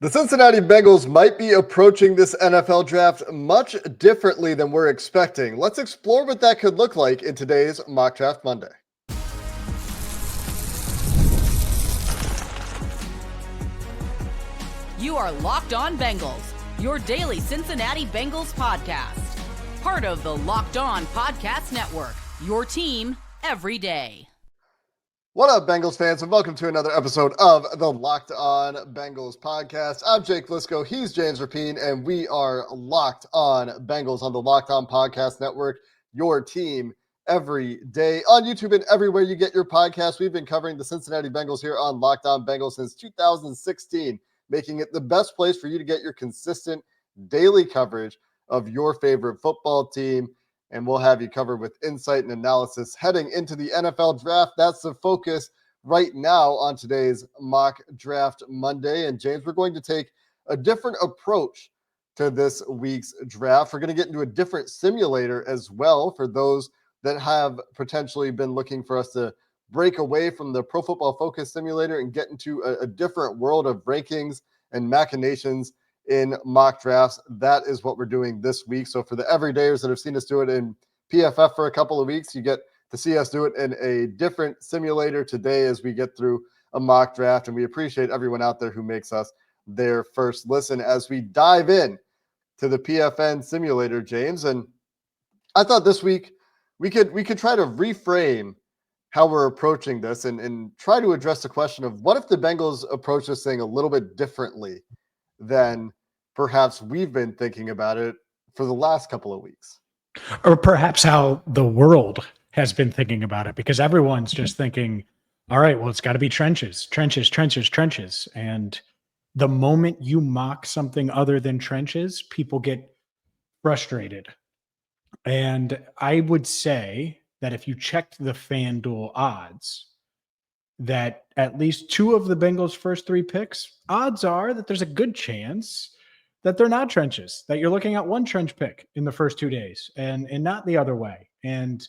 The Cincinnati Bengals might be approaching this NFL draft much differently than we're expecting. Let's explore what that could look like in today's Mock Draft Monday. You are Locked On Bengals, your daily Cincinnati Bengals podcast. Part of the Locked On Podcast Network, your team every day. What up, Bengals fans, and welcome to another episode of the Locked On Bengals podcast. I'm Jake Liscow, he's James Rapien, and we are Locked On Bengals on the Locked On Podcast Network, your team every day on YouTube and everywhere you get your podcasts. We've been covering the Cincinnati Bengals here on Locked On Bengals since 2016, making it the best place for you to get your consistent daily coverage of your favorite football team. And we'll have you covered with insight and analysis heading into the NFL draft. That's the focus right now on today's Mock Draft Monday. And James, we're going to take a different approach to this week's draft. We're going to get into a different simulator as well for those that have potentially been looking for us to break away from the Pro Football Focus simulator and get into a different world of rankings and machinations in mock drafts. That is what we're doing this week. So for the everydayers that have seen us do it in PFF for a couple of weeks, you get to see us do it in a different simulator today as we get through a mock draft. And we appreciate everyone out there who makes us their first listen as we dive in to the PFN simulator, James. And I thought this week we could try to reframe how we're approaching this and try to address the question of what if the Bengals approach this thing a little bit differently than perhaps we've been thinking about it for the last couple of weeks. Or perhaps how the world has been thinking about it, because everyone's just thinking, all right, well, it's got to be trenches. And the moment you mock something other than trenches, people get frustrated. And I would say that if you checked the FanDuel odds, that at least two of the Bengals' first three picks, odds are that there's a good chance that they're not trenches, that you're looking at one trench pick in the first 2 days and not the other way. And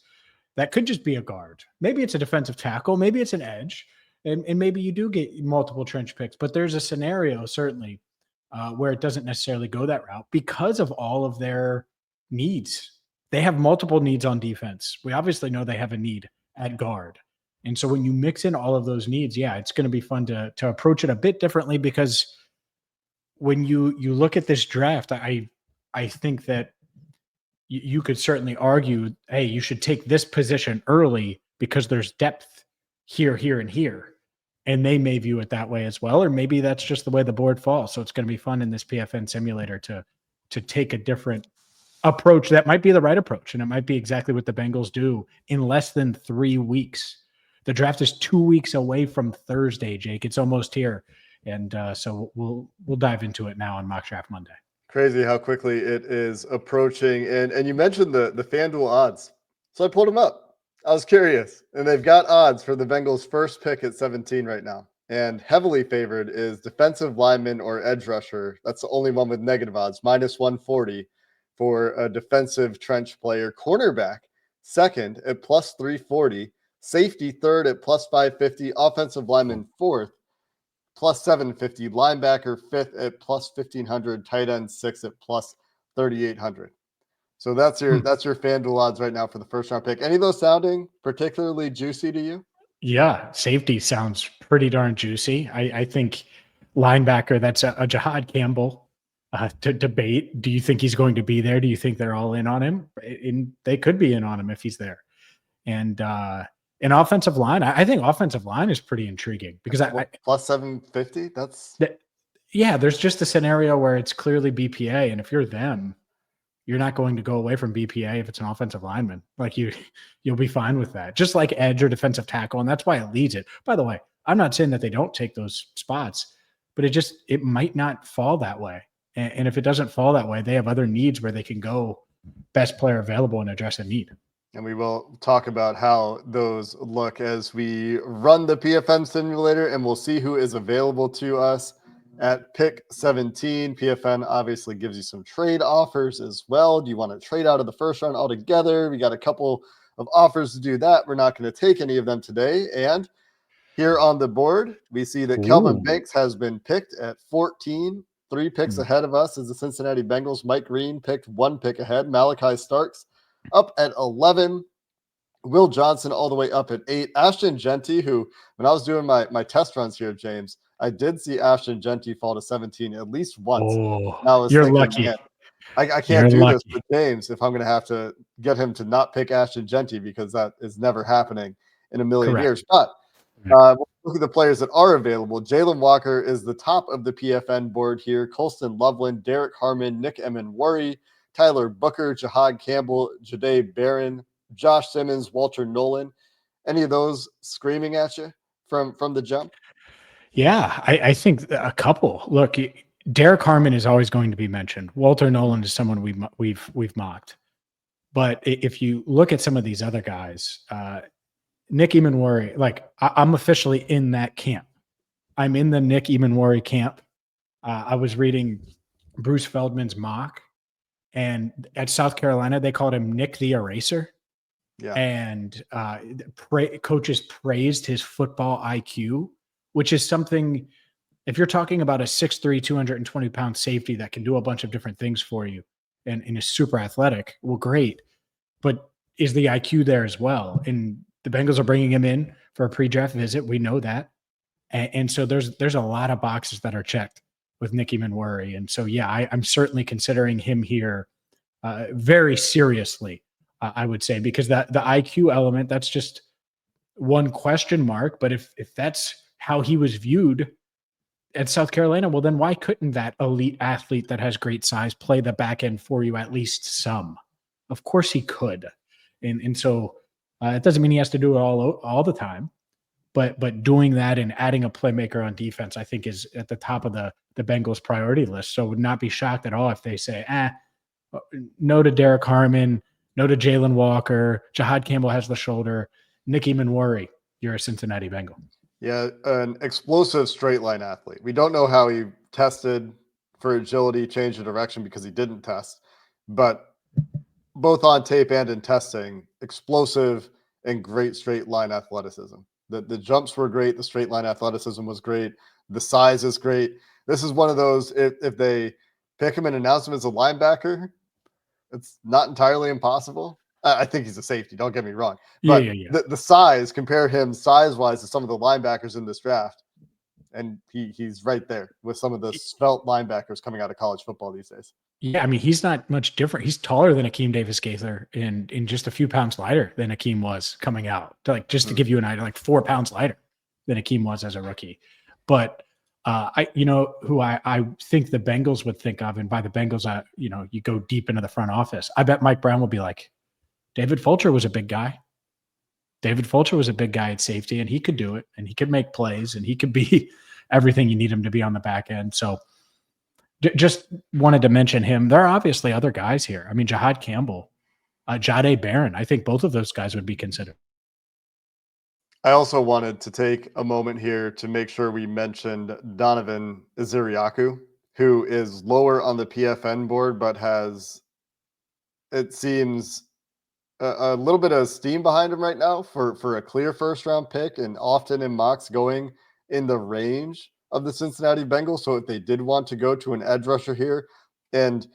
that could just be a guard. Maybe it's a defensive tackle. Maybe it's an edge. And maybe you do get multiple trench picks. But there's a scenario, certainly, where it doesn't necessarily go that route because of all of their needs. They have multiple needs on defense. We obviously know they have a need at guard. And so when you mix in all of those needs, yeah, it's going to be fun to approach it a bit differently, because when you look at this draft, I think that you could certainly argue, hey, you should take this position early because there's depth here, and here. And they may view it that way as well, or maybe that's just the way the board falls. So it's going to be fun in this PFN simulator to take a different approach that might be the right approach. And it might be exactly what the Bengals do in less than 3 weeks. The draft is 2 weeks away from Thursday, Jake. It's almost here. And so we'll dive into it now on Mock Draft Monday. Crazy how quickly it is approaching. And you mentioned the FanDuel odds. So I pulled them up. I was curious. And they've got odds for the Bengals' first pick at 17 right now. And heavily favored is defensive lineman or edge rusher. That's the only one with negative odds, minus 140 for a defensive trench player. Cornerback, second at plus 340. Safety, third at plus 550. Offensive lineman, fourth, plus 750. Linebacker, fifth at plus 1,500. Tight end, sixth at plus 3,800. So that's your FanDuel odds right now for the first round pick. Any of those sounding particularly juicy to you? Yeah, safety sounds pretty darn juicy. I think linebacker, that's a Jahad Campbell to debate. Do you think he's going to be there? Do you think they're all in on him? They could be in on him if he's there. And an offensive line, I think offensive line is pretty intriguing because plus 750. There's just a scenario where it's clearly BPA, and if you're them, you're not going to go away from BPA if it's an offensive lineman. Like you'll be fine with that. Just like edge or defensive tackle, and that's why it leads it. By the way, I'm not saying that they don't take those spots, but it might not fall that way. And if it doesn't fall that way, they have other needs where they can go best player available and address a need. And we will talk about how those look as we run the PFN simulator, and we'll see who is available to us at pick 17. PFN obviously gives you some trade offers as well. Do you want to trade out of the first round altogether? We got a couple of offers to do that. We're not going to take any of them today. And Here on the board, we see that Kelvin Ooh. Banks has been picked at 14. 3 picks ahead of us is the Cincinnati Bengals. Mike Green picked 1 pick ahead. Malachi Starks up at 11. Will Johnson all the way up at 8. Ashton Genty, who, when I was doing my test runs here, James, I did see Ashton Genty fall to 17 at least once. Oh, And I was you're thinking, lucky. man, I can't You're do this lucky. with James if I'm going to have to get him to not pick Ashton Genty, because that is never happening in a million Correct. years. But look at the players that are available. Jalen Walker is the top of the PFN board here. Colston Loveland, Derek Harmon, Nick Emmanwori, Tyler Booker, Jahad Campbell, Jade Barron, Josh Simmons, Walter Nolan. Any of those screaming at you from the jump? Yeah, I think a couple. Look, Derek Harmon is always going to be mentioned. Walter Nolan is someone we've mocked. But if you look at some of these other guys, Nick Emmanwori, like I'm officially in that camp. I'm in the Nick Emmanwori camp. I was reading Bruce Feldman's mock, and at South Carolina, they called him Nick the Eraser. Yeah. And coaches praised his football IQ, which is something, if you're talking about a 6'3", 220-pound safety that can do a bunch of different things for you and is super athletic, well, great. But is the IQ there as well? And the Bengals are bringing him in for a pre-draft visit. We know that. And so there's a lot of boxes that are checked with Nick Emmanwori. And so, yeah, I'm certainly considering him here very seriously, I would say, because the IQ element, that's just one question mark. But if that's how he was viewed at South Carolina, well, then why couldn't that elite athlete that has great size play the back end for you at least some? Of course he could. And so it doesn't mean he has to do it all the time. But doing that and adding a playmaker on defense, I think, is at the top of the Bengals priority list. So would not be shocked at all if they say, no to Derek Harmon, no to Jalen Walker, Jahad Campbell has the shoulder, Nick Emmanwori, you're a Cincinnati Bengal. Yeah, an explosive straight line athlete. We don't know how he tested for agility, change of direction, because he didn't test. But both on tape and in testing, explosive and great straight line athleticism. The jumps were great. The straight line athleticism was great. The size is great. This is one of those, if they pick him and announce him as a linebacker, it's not entirely impossible. I think he's a safety, don't get me wrong. But Yeah. the size, compare him size-wise to some of the linebackers in this draft, and he's right there with some of the svelte linebackers coming out of college football these days. Yeah, I mean, he's not much different. He's taller than Akeem Davis-Gaither and just a few pounds lighter than Akeem was coming out. Like, just to give you an idea, like 4 pounds lighter than Akeem was as a rookie. But who I think the Bengals would think of, and by the Bengals, you go deep into the front office. I bet Mike Brown will be like, David Fulcher was a big guy. David Fulcher was a big guy at safety, and he could do it, and he could make plays, and he could be everything you need him to be on the back end. So just wanted to mention him. There are obviously other guys here. I mean, Jahad Campbell, Jade Barron. I think both of those guys would be considered. I also wanted to take a moment here to make sure we mentioned Donovan Iziriaku, who is lower on the PFN board, but has, it seems, a little bit of steam behind him right now for a clear first-round pick, and often in mocks going in the range of the Cincinnati Bengals. So if they did want to go to an edge rusher here, and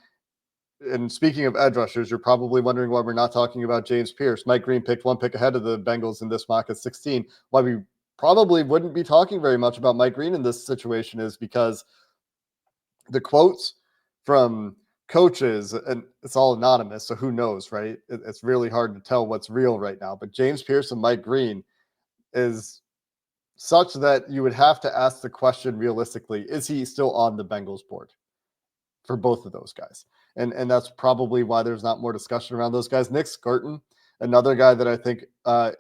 speaking of edge rushers, you're probably wondering why we're not talking about James Pierce. Mike Green picked 1 pick ahead of the Bengals in this mock at 16. Why we probably wouldn't be talking very much about Mike Green in this situation is because the quotes from coaches, and it's all anonymous, so who knows, right? It's really hard to tell what's real right now. But James Pierce and Mike Green is such that you would have to ask the question realistically, is he still on the Bengals board for both of those guys? And that's probably why there's not more discussion around those guys. Nick Skirton, another guy that I think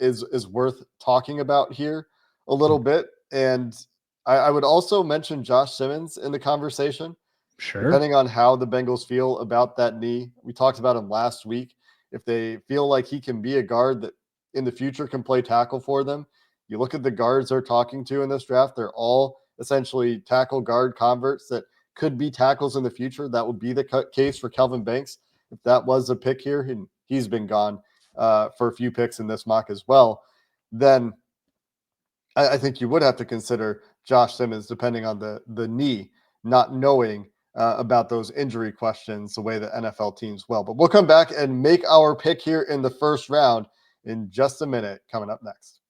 is worth talking about here a little bit. And I would also mention Josh Simmons in the conversation. Sure. Depending on how the Bengals feel about that knee. We talked about him last week. If they feel like he can be a guard that in the future can play tackle for them, you look at the guards they're talking to in this draft, they're all essentially tackle guard converts that could be tackles in the future. That would be the case for Kelvin Banks if that was a pick here, and he's been gone for a few picks in this mock as well. Then I think you would have to consider Josh Simmons depending on the knee, not knowing about those injury questions the way the NFL teams will. But we'll come back and make our pick here in the first round in just a minute, coming up next.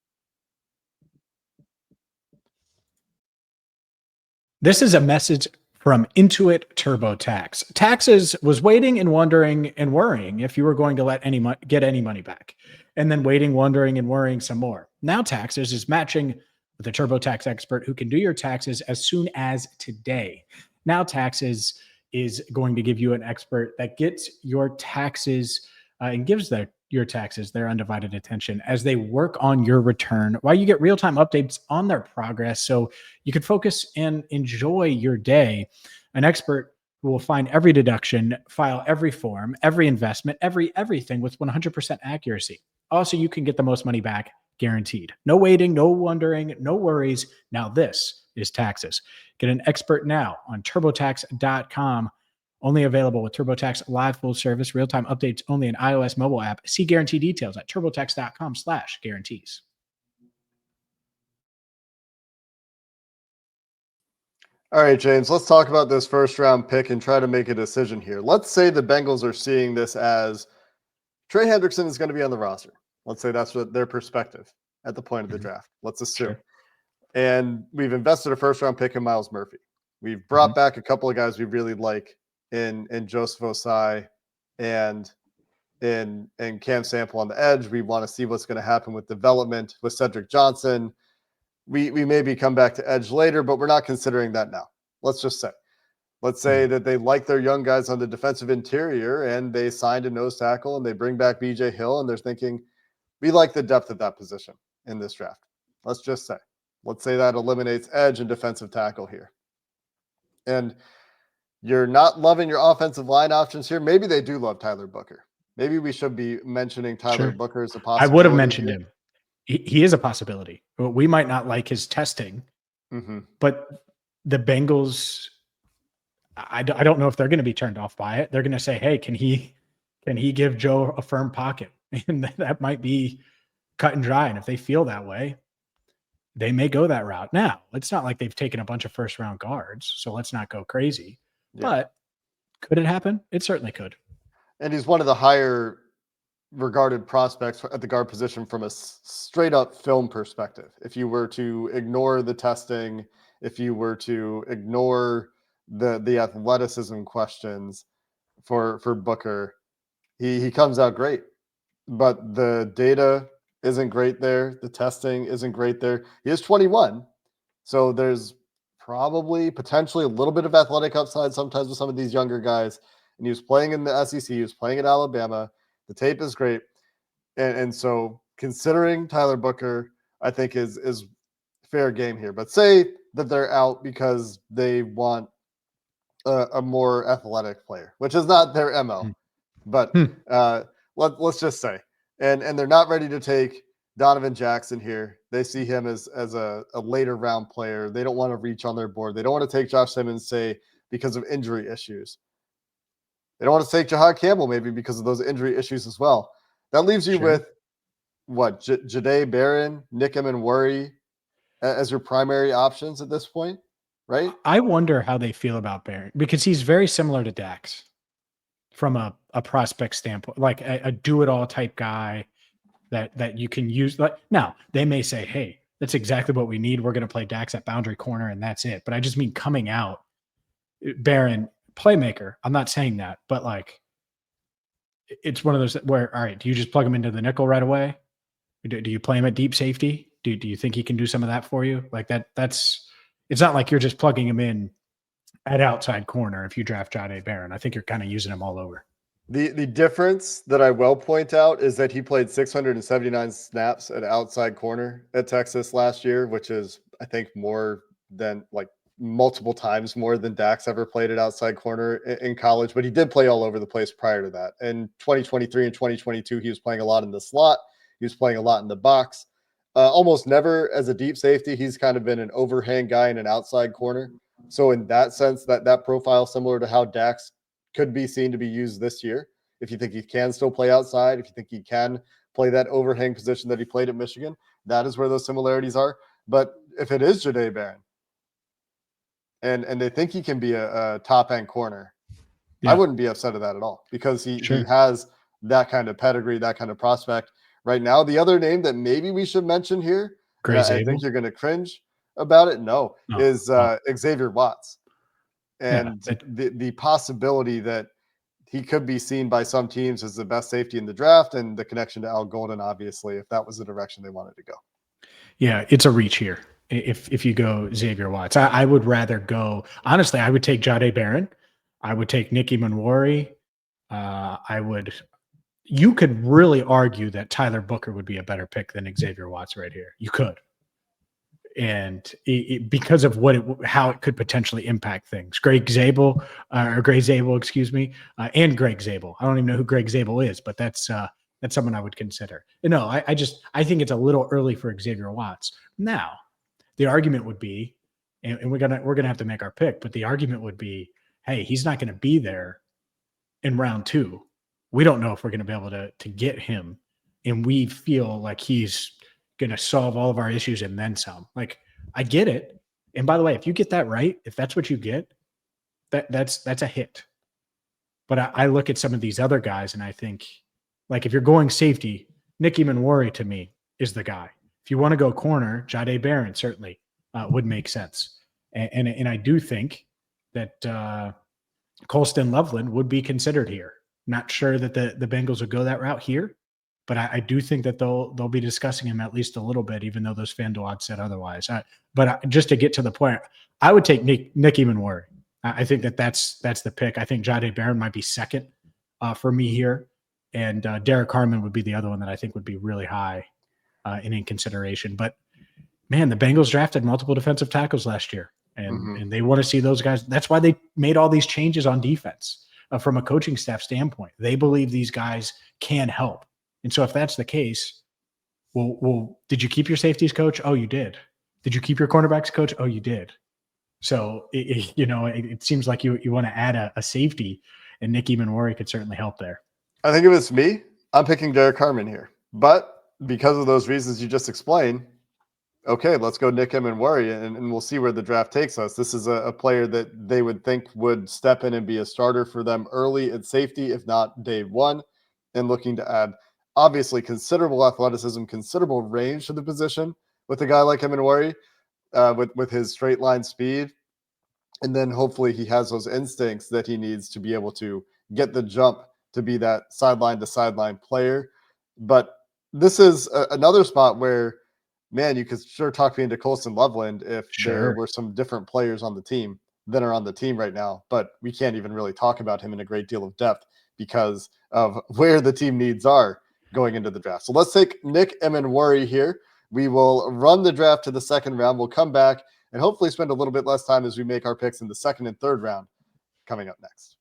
This is a message from Intuit TurboTax. Taxes was waiting and wondering and worrying if you were going to get any money back, and then waiting, wondering, and worrying some more. Now Taxes is matching with a TurboTax expert who can do your taxes as soon as today. Now Taxes is going to give you an expert that gets your taxes and gives your taxes their undivided attention as they work on your return, while you get real-time updates on their progress so you can focus and enjoy your day. An expert who will find every deduction, file every form, every investment, everything with 100% accuracy. Also, you can get the most money back guaranteed. No waiting, no wondering, no worries. Now this is Taxes. Get an expert now on TurboTax.com. Only available with TurboTax Live full service, real-time updates only in iOS mobile app. See guarantee details at TurboTax.com/guarantees. All right, James, let's talk about this first round pick and try to make a decision here. Let's say the Bengals are seeing this as Trey Hendrickson is going to be on the roster. Let's say that's what their perspective at the point of the draft. Let's assume. Sure. And we've invested a first round pick in Myles Murphy. We've brought back a couple of guys we really like in Joseph Osai and in Cam Sample on the edge. We want to see what's going to happen with development with Cedric Johnson. We maybe come back to edge later, but we're not considering that now. Let's say that they like their young guys on the defensive interior and they signed a nose tackle and they bring back BJ Hill and they're thinking, we like the depth of that position in this draft. Let's say that eliminates edge and defensive tackle here. And you're not loving your offensive line options here. Maybe they do love Tyler Booker. Maybe we should be mentioning Tyler Booker as a possibility. I would have mentioned him. He is a possibility. We might not like his testing, but the Bengals, I don't know if they're going to be turned off by it. They're going to say, hey, can he give Joe a firm pocket? And that might be cut and dry. And if they feel that way, they may go that route. Now, it's not like they've taken a bunch of first round guards, so let's not go crazy. Yeah. But could it happen? It certainly could. And he's one of the higher regarded prospects at the guard position from a straight up film perspective. If you were to ignore the testing, if you were to ignore the athleticism questions for Booker, he comes out great. But the data isn't great there. The testing isn't great there. He is 21. So there's probably potentially a little bit of athletic upside sometimes with some of these younger guys. And he was playing in the SEC. He was playing at Alabama. The tape is great. And so considering Tyler Booker, I think is fair game here. But say that they're out because they want a more athletic player, which is not their MO. But let's just say. And they're not ready to take Donovan Jackson here. They see him as a later round player. They don't want to reach on their board. They don't want to take Josh Simmons, say, because of injury issues. They don't want to take Jahad Campbell maybe because of those injury issues as well. That leaves you with what? Jahdae Barron, Nick Emmanwori as your primary options at this point, right? I wonder how they feel about Barron because he's very similar to Dax from a prospect standpoint, like a do-it-all type guy that you can use. Like now, they may say, hey, that's exactly what we need. We're going to play Dax at boundary corner, and that's it. But I just mean coming out, Barron, playmaker. I'm not saying that, but like it's one of those where, all right, do you just plug him into the nickel right away? Do you play him at deep safety? Do you think he can do some of that for you? Like that's it's not like you're just plugging him in at outside corner if you draft Jahdae Barron. I think you're kind of using him all over. The difference that I will point out is that he played 679 snaps at outside corner at Texas last year, which is, I think, more than like multiple times more than Dax ever played at outside corner in college, but he did play all over the place prior to that. In 2023 and 2022, he was playing a lot in the slot. He was playing a lot in the box. Almost never as a deep safety. He's kind of been an overhang guy in an outside corner. So in that sense, that profile similar to how Dax could be seen to be used this year. If you think he can still play outside, if you think he can play that overhang position that he played at Michigan, that is where those similarities are. But if it is Jahdae Barron and they think he can be a top end corner, I wouldn't be upset at that at all because he has that kind of pedigree, that kind of prospect right now. The other name that maybe we should mention here, and I think you're going to cringe about it, is Xavier Watts. And the possibility that he could be seen by some teams as the best safety in the draft, and the connection to Al Golden, obviously, if that was the direction they wanted to go. Yeah, it's a reach here. If you go Xavier Watts, I would rather go. Honestly, I would take Jahdae Barron. I would take Nick Emmanwori. You could really argue that Tyler Booker would be a better pick than Xavier Watts right here. You could. And because of how it could potentially impact things. Greg Zabel, and Greg Zabel. I don't even know who Greg Zabel is, but that's someone I would consider. No, I think it's a little early for Xavier Watts. Now, the argument would be, and we're gonna have to make our pick, but the argument would be, hey, he's not going to be there in round 2. We don't know if we're going to be able to get him, and we feel like he's going to solve all of our issues and then some. Like, I get it. And by the way, if you get that right, if that's what you get, that's a hit. But I look at some of these other guys and I think, like, if you're going safety, Nick Emmanwori to me is the guy. If you want to go corner, Jahdae Barron certainly would make sense. And I do think that Colston Loveland would be considered here. Not sure that the Bengals would go that route here, but I do think that they'll be discussing him at least a little bit, even though those FanDuel odds said otherwise. But just to get to the point, I would take Nick Emmanwori. I think that's the pick. I think Jahdae Barron might be second for me here, and Derek Harmon would be the other one that I think would be really high and in consideration. But man, the Bengals drafted multiple defensive tackles last year, and they want to see those guys. That's why they made all these changes on defense from a coaching staff standpoint. They believe these guys can help. And so if that's the case, well, did you keep your safeties coach? Oh, you did. Did you keep your cornerbacks coach? Oh, you did. So, it seems like you want to add a safety, and Nick Emmanwori could certainly help there. I think if it's me, I'm picking Derek Harmon here. But because of those reasons you just explained, okay, let's go Nick Emmanwori, and we'll see where the draft takes us. This is a player that they would think would step in and be a starter for them early at safety, if not day one, and looking to add obviously considerable athleticism, considerable range to the position with a guy like Emmanwori, with his straight line speed. And then hopefully he has those instincts that he needs to be able to get the jump to be that sideline to sideline player. But this is another spot where, man, you could sure talk me into Colston Loveland if there were some different players on the team than are on the team right now. But we can't even really talk about him in a great deal of depth because of where the team needs are going into the draft. So let's take Nick Emmanwori here. We will run the draft to the second round. We'll come back and hopefully spend a little bit less time as we make our picks in the second and third round coming up next.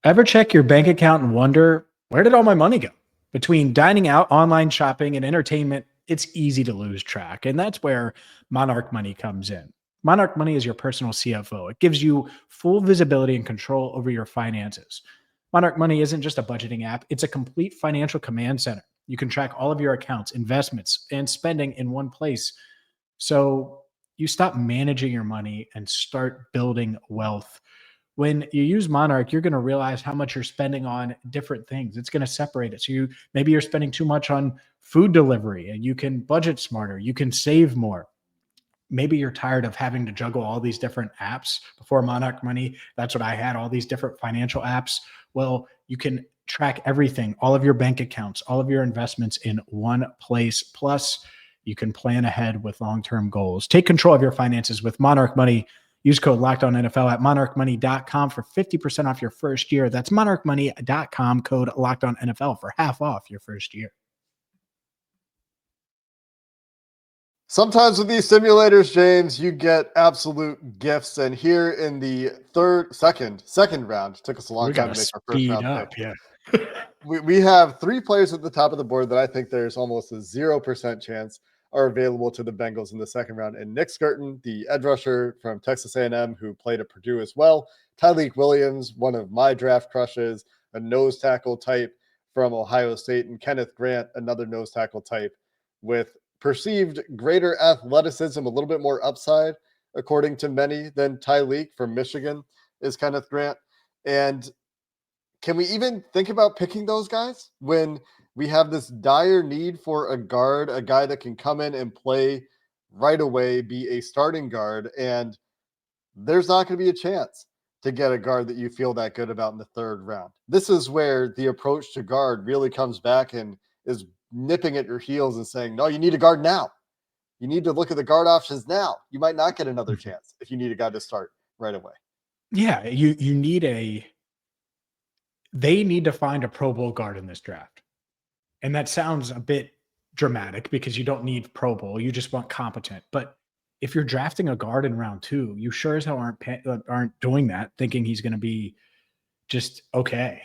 Ever check your bank account and wonder, where did all my money go? Between dining out, online shopping, and entertainment, it's easy to lose track. And that's where Monarch Money comes in. Monarch Money is your personal CFO. It gives you full visibility and control over your finances. Monarch Money isn't just a budgeting app. It's a complete financial command center. You can track all of your accounts, investments, and spending in one place. So you stop managing your money and start building wealth. When you use Monarch, you're going to realize how much you're spending on different things. It's going to separate it. So maybe you're spending too much on food delivery and you can budget smarter. You can save more. Maybe you're tired of having to juggle all these different apps. Before Monarch Money, that's what I had, all these different financial apps. Well, you can track everything, all of your bank accounts, all of your investments in one place. Plus, you can plan ahead with long-term goals. Take control of your finances with Monarch Money. Use code LOCKEDONNFL at monarchmoney.com for 50% off your first year. That's monarchmoney.com, code LOCKEDONNFL for half off your first year. Sometimes with these simulators, James, you get absolute gifts. And here in the second round, took us a long time to make our first round pick. Yeah. we have 3 players at the top of the board that I think there's almost a 0% chance are available to the Bengals in the second round. And Nick Skirton, the edge rusher from Texas A&M, who played at Purdue as well. Tyleik Williams, one of my draft crushes, a nose tackle type from Ohio State. And Kenneth Grant, another nose tackle type with perceived greater athleticism, a little bit more upside, according to many, than Tyleek from Michigan is Kenneth Grant. And can we even think about picking those guys when we have this dire need for a guard, a guy that can come in and play right away, be a starting guard, and there's not going to be a chance to get a guard that you feel that good about in the third round? This is where the approach to guard really comes back and is nipping at your heels and saying, no, you need a guard now. You need to look at the guard options now. You might not get another chance if you need a guy to start right away. Yeah, you need they need to find a Pro Bowl guard in this draft. And that sounds a bit dramatic because you don't need Pro Bowl. You just want competent. But if you're drafting a guard in round 2, you sure as hell aren't doing that thinking he's going to be just okay.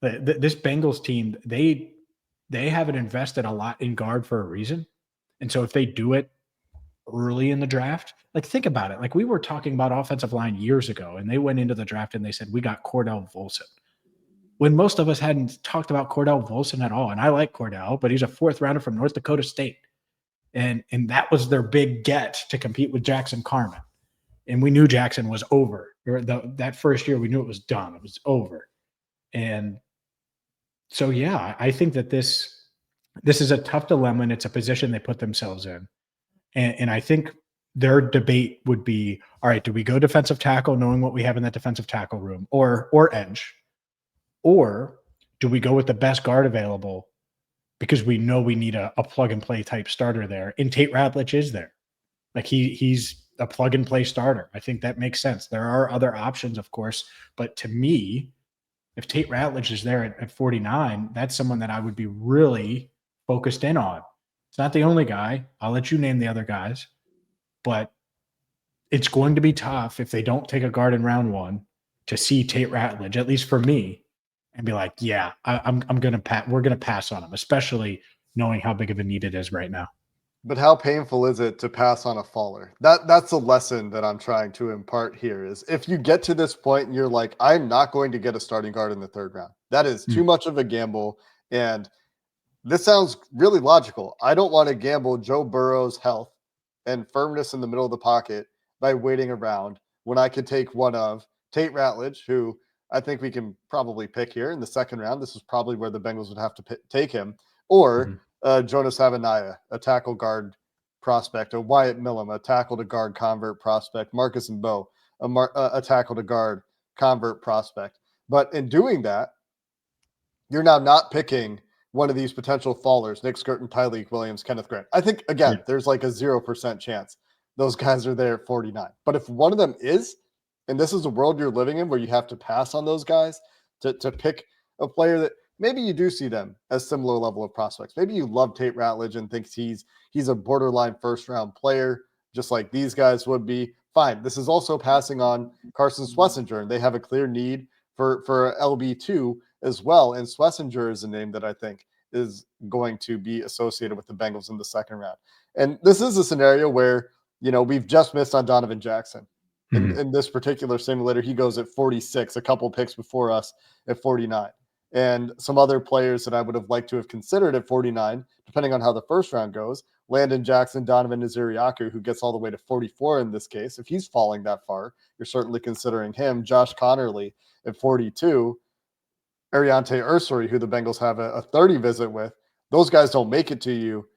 This Bengals team, they haven't invested a lot in guard for a reason. And so if they do it early in the draft, like think about it. Like we were talking about offensive line years ago, and they went into the draft and they said, we got Cordell Volson. When most of us hadn't talked about Cordell Volson at all. And I like Cordell, but he's a 4th rounder from North Dakota State. And that was their big get to compete with Jackson Carman. And we knew Jackson was over. That first year, we knew it was done. It was over. And so, yeah, I think that this is a tough dilemma, and it's a position they put themselves in. And I think their debate would be, all right, do we go defensive tackle knowing what we have in that defensive tackle room or edge? Or do we go with the best guard available because we know we need a plug-and-play type starter there? And Tate Ratledge is there. Like he's a plug-and-play starter. I think that makes sense. There are other options, of course. But to me, if Tate Ratledge is there at 49, that's someone that I would be really focused in on. It's not the only guy. I'll let you name the other guys. But it's going to be tough if they don't take a guard in round 1 to see Tate Ratledge, at least for me, and be like, yeah, we're going to pass on him, especially knowing how big of a need it is right now. But how painful is it to pass on a faller? That's a lesson that I'm trying to impart here is if you get to this point and you're like, I'm not going to get a starting guard in the 3rd round. That is too much of a gamble. And this sounds really logical. I don't want to gamble Joe Burrow's health and firmness in the middle of the pocket by waiting around when I could take one of Tate Ratledge, who I think we can probably pick here in the 2nd round. This is probably where the Bengals would have to take him. Or Jonas Havanaya, a tackle guard prospect, a Wyatt Millum, a tackle to guard convert prospect, Marcus and Bo, a tackle to guard convert prospect. But in doing that, you're now not picking one of these potential fallers, Nick Skirton, Tyleek Williams, Kenneth Grant. I think, again, there's like a 0% chance those guys are there at 49. But if one of them is, and this is the world you're living in where you have to pass on those guys to pick a player that maybe you do see them as similar level of prospects. Maybe you love Tate Ratledge and thinks he's a borderline 1st round player, just like these guys would be. Fine. This is also passing on Carson Schlesinger, and they have a clear need for LB2 as well. And Schlesinger is a name that I think is going to be associated with the Bengals in the 2nd round. And this is a scenario where, we've just missed on Donovan Jackson. In this particular simulator, he goes at 46, a couple picks before us at 49. And some other players that I would have liked to have considered at 49, depending on how the 1st round goes, Landon Jackson, Donovan Naziriaku, who gets all the way to 44 in this case. If he's falling that far, you're certainly considering him. Josh Connerly at 42, Ariante Ursary, who the Bengals have a 30 visit with. Those guys don't make it to you.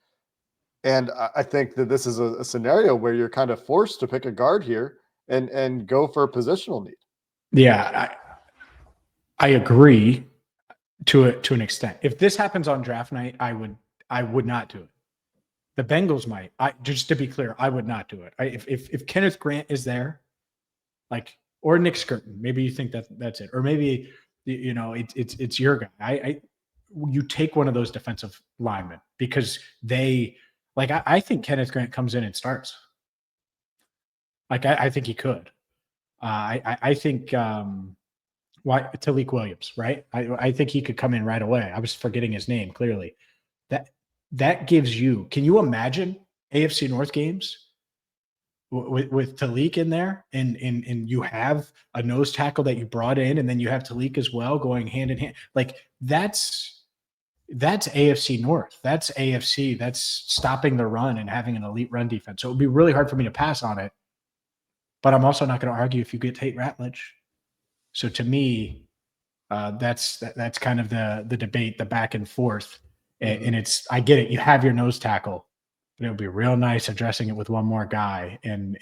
And I think that this is a scenario where you're kind of forced to pick a guard here and go for a positional need. Yeah, I agree to an extent. If this happens on draft night, I would not do it. The Bengals might. Just to be clear, I would not do it. If Kenneth Grant is there, or Nick Skirton, maybe you think that's it, or maybe it's your guy. You take one of those defensive linemen because I think Kenneth Grant comes in and starts. I think he could. I think Tyleek Williams, right? I think he could come in right away. I was forgetting his name clearly. That gives you. Can you imagine AFC North games with Tyleek in there, and you have a nose tackle that you brought in, and then you have Tyleek as well going hand in hand? that's AFC North. That's AFC. That's stopping the run and having an elite run defense. So it would be really hard for me to pass on it. But I'm also not going to argue if you get Tate Ratledge. So to me, that's kind of the debate, the back and forth. And it's, I get it. You have your nose tackle, but it would be real nice addressing it with one more guy. And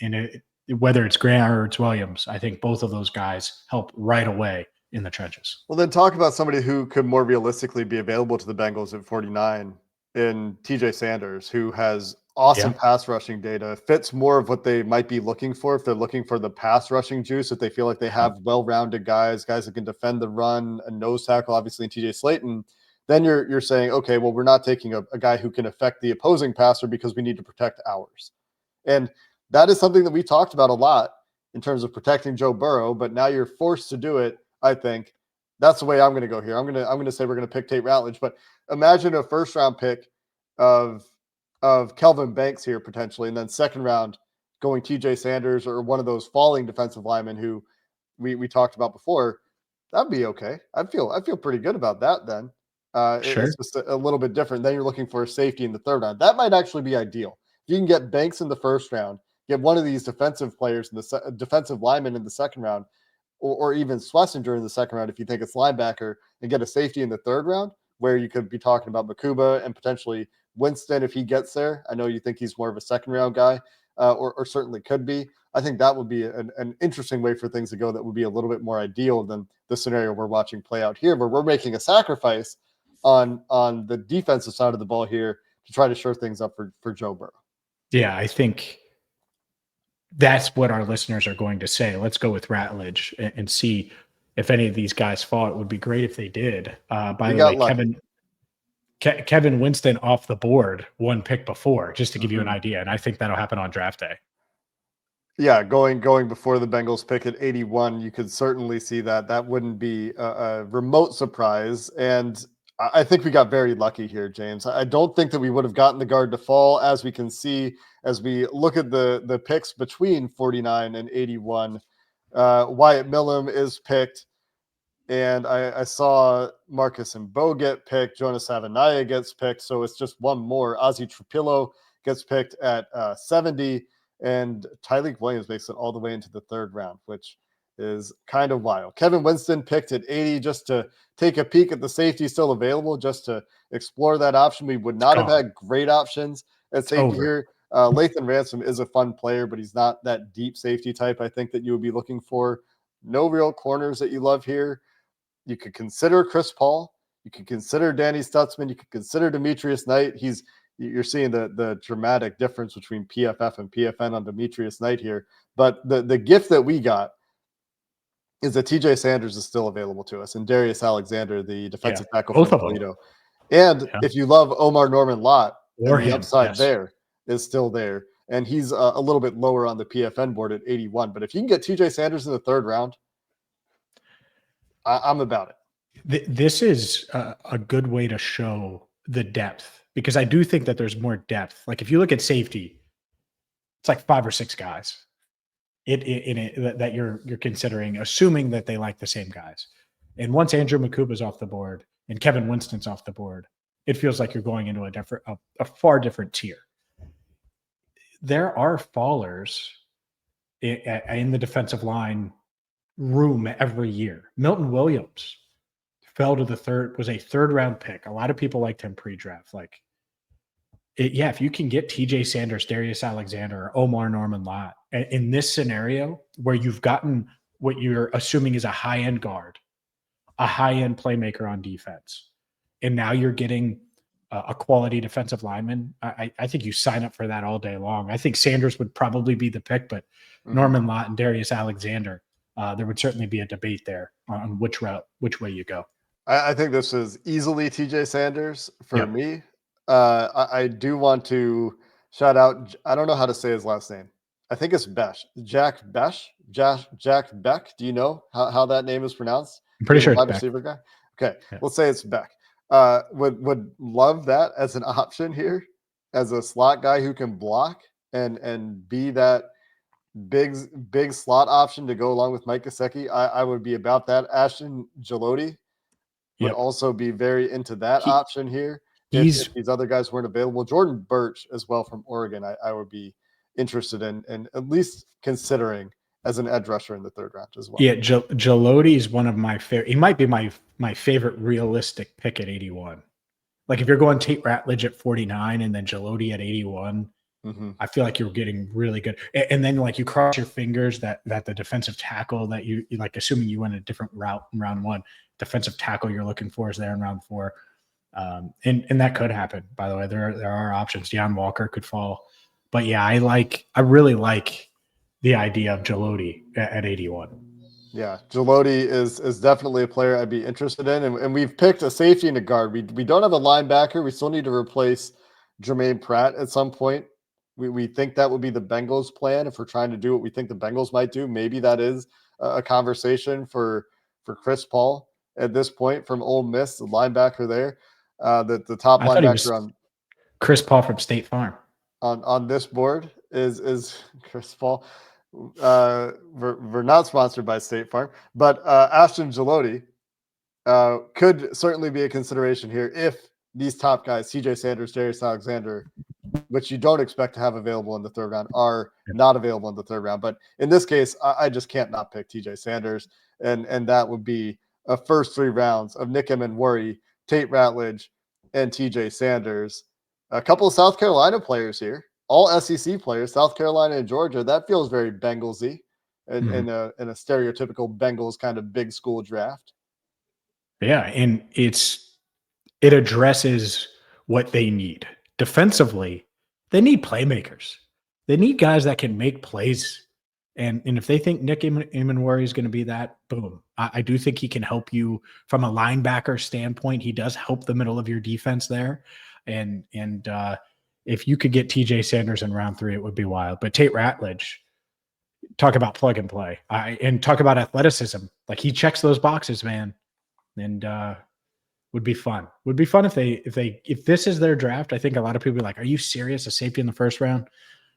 whether it's Grant or it's Williams, I think both of those guys help right away in the trenches. Well, then talk about somebody who could more realistically be available to the Bengals at 49 in TJ Sanders, who has awesome pass rushing data, fits more of what they might be looking for if they're looking for the pass rushing juice, if they feel like they have well-rounded guys that can defend the run, a nose tackle, obviously in TJ Slayton. Then you're saying, okay, well, we're not taking a guy who can affect the opposing passer because we need to protect ours. And that is something that we talked about a lot in terms of protecting Joe Burrow, but now you're forced to do it. I think that's the way I'm going to go here. I'm going to say we're going to pick Tate Ratledge, but imagine a first round pick of Kelvin Banks here potentially, and then second round going TJ Sanders or one of those falling defensive linemen who we talked about before. That'd be okay. I feel pretty good about that then. Sure. It's just a little bit different. Then you're looking for a safety in the third round. That might actually be ideal. If you can get Banks in the first round, get one of these defensive players in the defensive lineman in the second round, or even Schlesinger in the second round if you think it's linebacker, and get a safety in the third round, where you could be talking about Makuba and potentially Winston if he gets there. I know you think he's more of a second round guy, or certainly could be. I think that would be an interesting way for things to go that would be a little bit more ideal than the scenario we're watching play out here, where we're making a sacrifice on the defensive side of the ball here to try to shore things up for Joe Burrow. Yeah, I think that's what our listeners are going to say. Let's go with Ratledge and see if any of these guys fall. It would be great if they did. By the way, Kevin Winston off the board, one pick before, just to give you an idea. And I think that'll happen on draft day. Yeah, going before the Bengals pick at 81, you could certainly see that. That wouldn't be a remote surprise. And I think we got very lucky here, James. I don't think that we would have gotten the guard to fall, as we can see as we look at the picks between 49 and 81. Wyatt Millum is picked, and I saw Marcus and Bo get picked. Jonas Savanaya gets picked, so it's just one more. Ozzie Trapillo gets picked at 70, and Tyleik Williams makes it all the way into the third round, which is kind of wild. Kevin Winston picked at 80 just to take a peek at the safety still available, just to explore that option. We would not have had great options at safety here. Lathan Ransom is a fun player, but he's not that deep safety type, I think, that you would be looking for. No real corners that you love here. You could consider Chris Paul. You could consider Danny Stutzman. You could consider Demetrius Knight. You're seeing the dramatic difference between PFF and PFN on Demetrius Knight here. But the gift that we got is that TJ Sanders is still available to us, and Darius Alexander, the defensive tackle from Toledo. And if you love Omar Norman Lott, the upside there is still there. And he's a little bit lower on the PFN board at 81. But if you can get TJ Sanders in the third round, I'm about it. This is a good way to show the depth, because I do think that there's more depth. Like if you look at safety, it's like 5 or 6 guys that you're considering, assuming that they like the same guys. And once Andrew Makuba's off the board and Kevin Winston's off the board, it feels like you're going into a far different tier. There are fallers in the defensive line room every year. Milton Williams fell to was a third round pick. A lot of people liked him pre-draft. If you can get TJ Sanders, Darius Alexander, or Omar Norman Lott in this scenario where you've gotten what you're assuming is a high-end guard, a high-end playmaker on defense, and now you're getting a quality defensive lineman, I think you sign up for that all day long. I think Sanders would probably be the pick, but Norman Lott and Darius Alexander, there would certainly be a debate there on which way you go. I think this is easily TJ Sanders for me. I do want to shout out, I don't know how to say his last name. I think it's Besh. Jack Beck. Do you know how that name is pronounced? I'm pretty sure it's wide receiver guy. Okay, let's say it's Beck. Would love that as an option here, as a slot guy who can block and be that big slot option to go along with Mike Gesicki. I would be about that. Ashton Jaloti would also be very into that option here. If these other guys weren't available, Jordan Birch as well from Oregon, I would be interested in at least considering as an edge rusher in the 3rd round as well. Yeah, Jaloti is one of my favorite. He might be my favorite realistic pick at 81. Like if you're going Tate Ratledge at 49 and then Jaloti at 81, I feel like you're getting really good. And then like you cross your fingers that the defensive tackle that you like, assuming you went a different route in round 1, defensive tackle you're looking for is there in round 4. And that could happen, by the way. There are options. Deion Walker could fall. But yeah, I really like the idea of Jaloti at 81. Yeah, Jaloti is definitely a player I'd be interested in. And we've picked a safety and a guard. We don't have a linebacker. We still need to replace Jermaine Pratt at some point. We think that would be the Bengals' plan if we're trying to do what we think the Bengals might do. Maybe that is a conversation for Chris Paul at this point from Ole Miss, the linebacker there. The top linebacker on Chris Paul from State Farm. On this board is Chris Paul. We're not sponsored by State Farm, but Ashton Jaloti could certainly be a consideration here if these top guys, CJ Sanders, Darius Alexander, which you don't expect to have available in the 3rd round, are not available in the 3rd round. But in this case, I just can't not pick TJ Sanders, and that would be a first 3 rounds of Nick Emmanwori, Tate Ratledge, and TJ Sanders. A couple of South Carolina players here, all SEC players, South Carolina and Georgia. That feels very Bengalsy in a stereotypical Bengals kind of big school draft. Yeah, and it addresses what they need. Defensively, they need playmakers. They need guys that can make plays. And if they think Nick Emmanwori is going to be that, boom. I do think he can help you from a linebacker standpoint. He does help the middle of your defense there. And if you could get TJ Sanders in round 3, it would be wild. But Tate Ratledge, talk about plug and play. And talk about athleticism. Like he checks those boxes, man. And would be fun. Would be fun if this is their draft. I think a lot of people are like, "Are you serious? A safety in the 1st round?"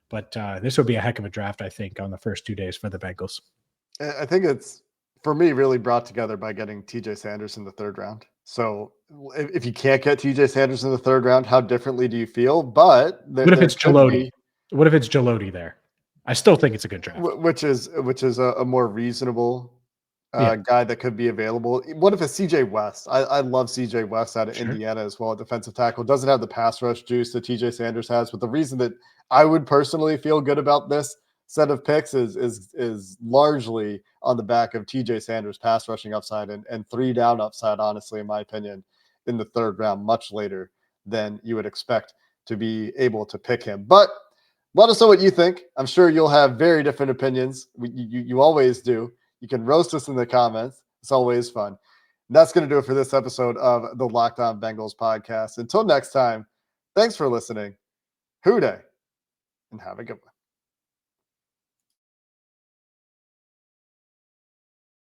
But this would be a heck of a draft, I think, on the first 2 days for the Bengals. I think it's, for me, really brought together by getting TJ Sanders in the 3rd round. So if you can't get TJ Sanders in the 3rd round, how differently do you feel? But what if it's Jaloti? What if it's Jaloti there? I still think it's a good draft. Which is a more reasonable guy that could be available. What if it's CJ West? I love CJ West out of Indiana as well. Defensive tackle doesn't have the pass rush juice that TJ Sanders has, but the reason that I would personally feel good about this set of picks is largely on the back of TJ Sanders' pass rushing upside and 3 down upside, honestly, in my opinion, in the 3rd round, much later than you would expect to be able to pick him. But let us know what you think. I'm sure you'll have very different opinions. You always do. You can roast us in the comments. It's always fun. And that's going to do it for this episode of the Locked On Bengals podcast. Until next time, thanks for listening. Hoo day, and have a good one.